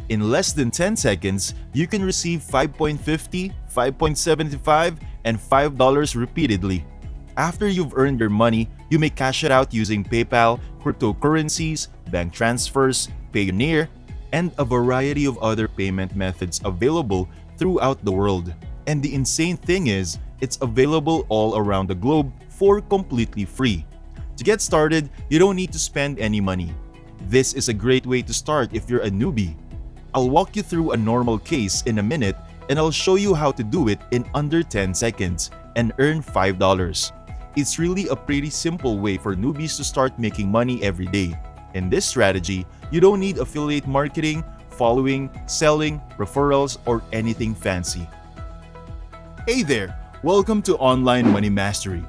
In less than 10 seconds, you can receive 5.50, 5.75, and $5 repeatedly. After you've earned your money, you may cash it out using PayPal, cryptocurrencies, bank transfers, Payoneer, and a variety of other payment methods available throughout the world. And the insane thing is, it's available all around the globe for completely free. To get started, you don't need to spend any money. This is a great way to start if you're a newbie. I'll walk you through a normal case in a minute and I'll show you how to do it in under 10 seconds and earn $5. It's really a pretty simple way for newbies to start making money every day. In this strategy, you don't need affiliate marketing, following, selling, referrals, or anything fancy. Hey there! Welcome to Online Money Mastery.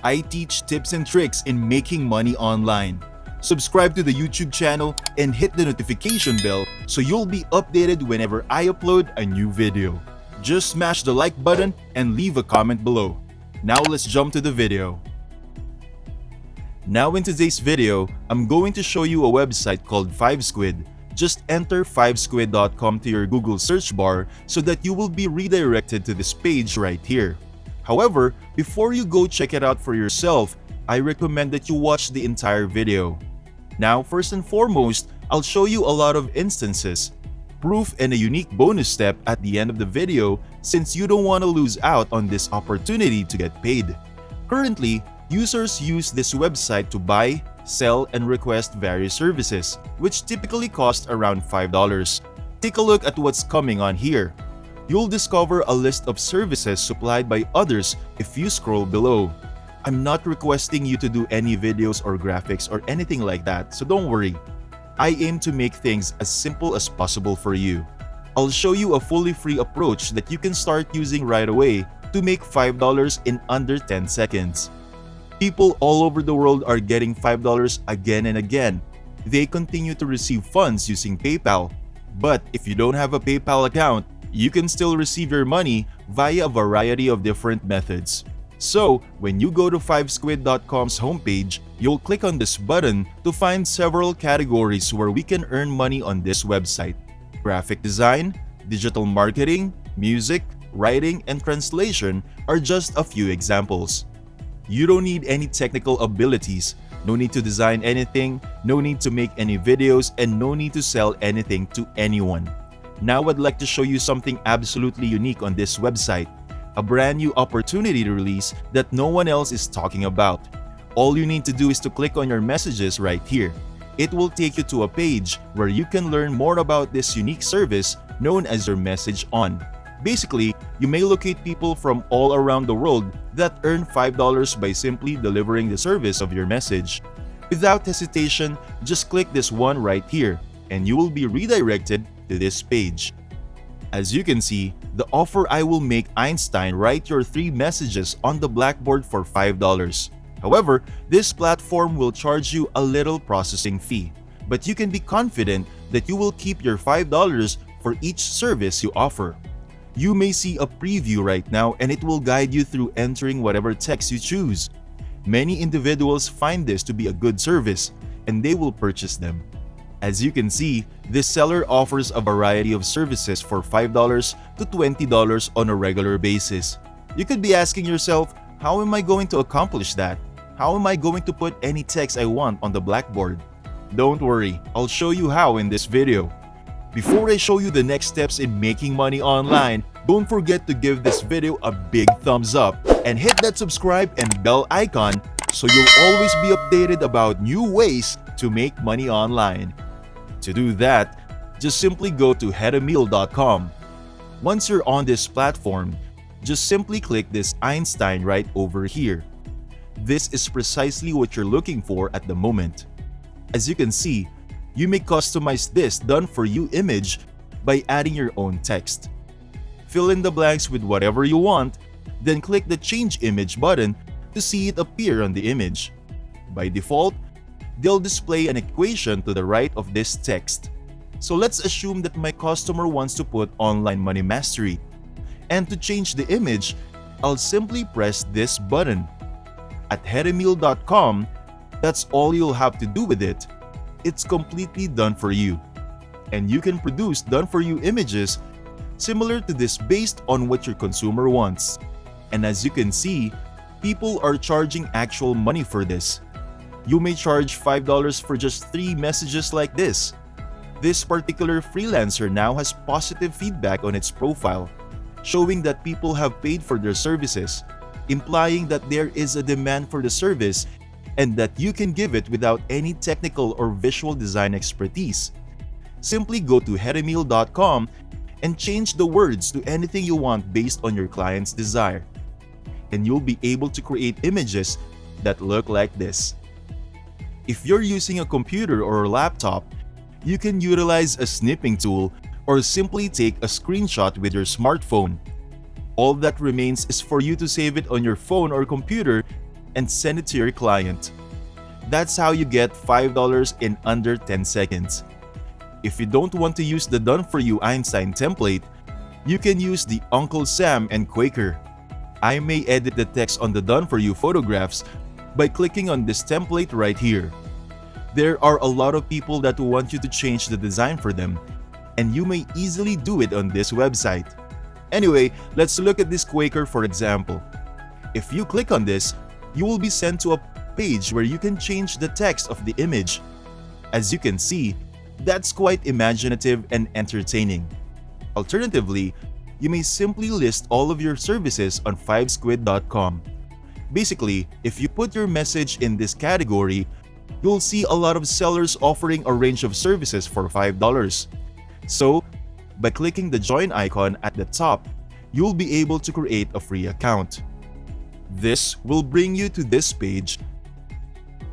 I teach tips and tricks in making money online. Subscribe to the YouTube channel and hit the notification bell so you'll be updated whenever I upload a new video. Just smash the like button and leave a comment below. Now let's jump to the video. Now in today's video, I'm going to show you a website called 5squid. Just enter 5squid.com to your Google search bar so that you will be redirected to this page right here. However, before you go check it out for yourself, I recommend that you watch the entire video. Now, first and foremost, I'll show you a lot of instances, proof, and a unique bonus step at the end of the video since you don't want to lose out on this opportunity to get paid. Currently, users use this website to buy, sell, and request various services, which typically cost around $5. Take a look at what's coming on here. You'll discover a list of services supplied by others if you scroll below. I'm not requesting you to do any videos or graphics or anything like that, so don't worry. I aim to make things as simple as possible for you. I'll show you a fully free approach that you can start using right away to make $5 in under 10 seconds. People all over the world are getting $5 again and again. They continue to receive funds using PayPal. But if you don't have a PayPal account, you can still receive your money via a variety of different methods. So, when you go to 5squid.com's homepage, you'll click on this button to find several categories where we can earn money on this website. Graphic design, digital marketing, music, writing, and translation are just a few examples. You don't need any technical abilities, no need to design anything, no need to make any videos, and no need to sell anything to anyone. Now I'd like to show you something absolutely unique on this website, a brand new opportunity to release that no one else is talking about. All you need to do is to click on your messages right here. It will take you to a page where you can learn more about this unique service known as your message on. Basically, you may locate people from all around the world that earn $5 by simply delivering the service of your message. Without hesitation, just click this one right here and you will be redirected to this page. As you can see, the offer I will make Einstein write your 3 messages on the blackboard for $5. However, this platform will charge you a little processing fee, but you can be confident that you will keep your $5 for each service you offer. You may see a preview right now and it will guide you through entering whatever text you choose. Many individuals find this to be a good service and they will purchase them. As you can see, this seller offers a variety of services for $5 to $20 on a regular basis. You could be asking yourself, how am I going to accomplish that? How am I going to put any text I want on the blackboard? Don't worry, I'll show you how in this video. Before I show you the next steps in making money online, don't forget to give this video a big thumbs up and hit that subscribe and bell icon so you'll always be updated about new ways to make money online. To do that, just simply go to headameal.com. Once you're on this platform, just simply click this Einstein right over here. This is precisely what you're looking for at the moment. As you can see, you may customize this done for you image by adding your own text. Fill in the blanks with whatever you want, then click the Change Image button to see it appear on the image. By default, they'll display an equation to the right of this text. So let's assume that my customer wants to put Online Money Mastery. And to change the image, I'll simply press this button. At headameal.com, that's all you'll have to do with it. It's completely done for you. and you can produce done-for-you images similar to this based on what your consumer wants. And as you can see, people are charging actual money for this. You may charge $5 for just 3 messages like this. This particular freelancer now has positive feedback on its profile, showing that people have paid for their services, implying that there is a demand for the service and that you can give it without any technical or visual design expertise. Simply go to heademil.com and change the words to anything you want based on your client's desire. And you'll be able to create images that look like this. If you're using a computer or a laptop, you can utilize a snipping tool or simply take a screenshot with your smartphone. All that remains is for you to save it on your phone or computer and send it to your client. That's how you get $5 in under 10 seconds. If you don't want to use the done-for-you Einstein template, you can use the Uncle Sam and Quaker. I may edit the text on the done-for-you photographs by clicking on this template right here. There are a lot of people that want you to change the design for them, and you may easily do it on this website. Anyway, let's look at this Quaker for example. If you click on this, you will be sent to a page where you can change the text of the image. As you can see, that's quite imaginative and entertaining. Alternatively, you may simply list all of your services on 5squid.com. Basically, if you put your message in this category, you'll see a lot of sellers offering a range of services for $5. So, by clicking the join icon at the top, you'll be able to create a free account. This will bring you to this page.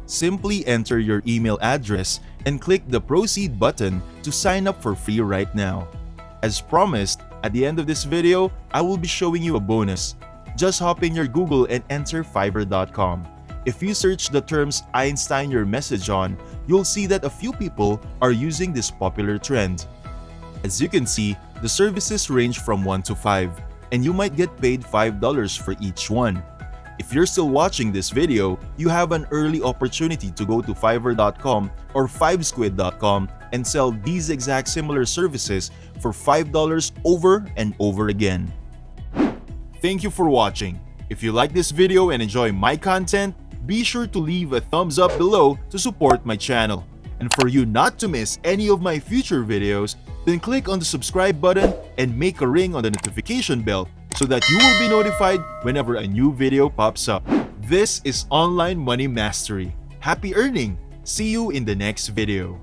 Simply enter your email address and click the proceed button to sign up for free right now. As promised, at the end of this video, I will be showing you a bonus. Just hop in your Google and enter Fiverr.com. If you search the terms Einstein your message on, you'll see that a few people are using this popular trend. As you can see, the services range from 1 to 5, and you might get paid $5 for each one. If you're still watching this video, you have an early opportunity to go to Fiverr.com or 5squid.com and sell these exact similar services for $5 over and over again. Thank you for watching. If you like this video and enjoy my content, be sure to leave a thumbs up below to support my channel. And for you not to miss any of my future videos, then click on the subscribe button and make a ring on the notification bell so that you will be notified whenever a new video pops up. This is Online Money Mastery. Happy earning! See you in the next video.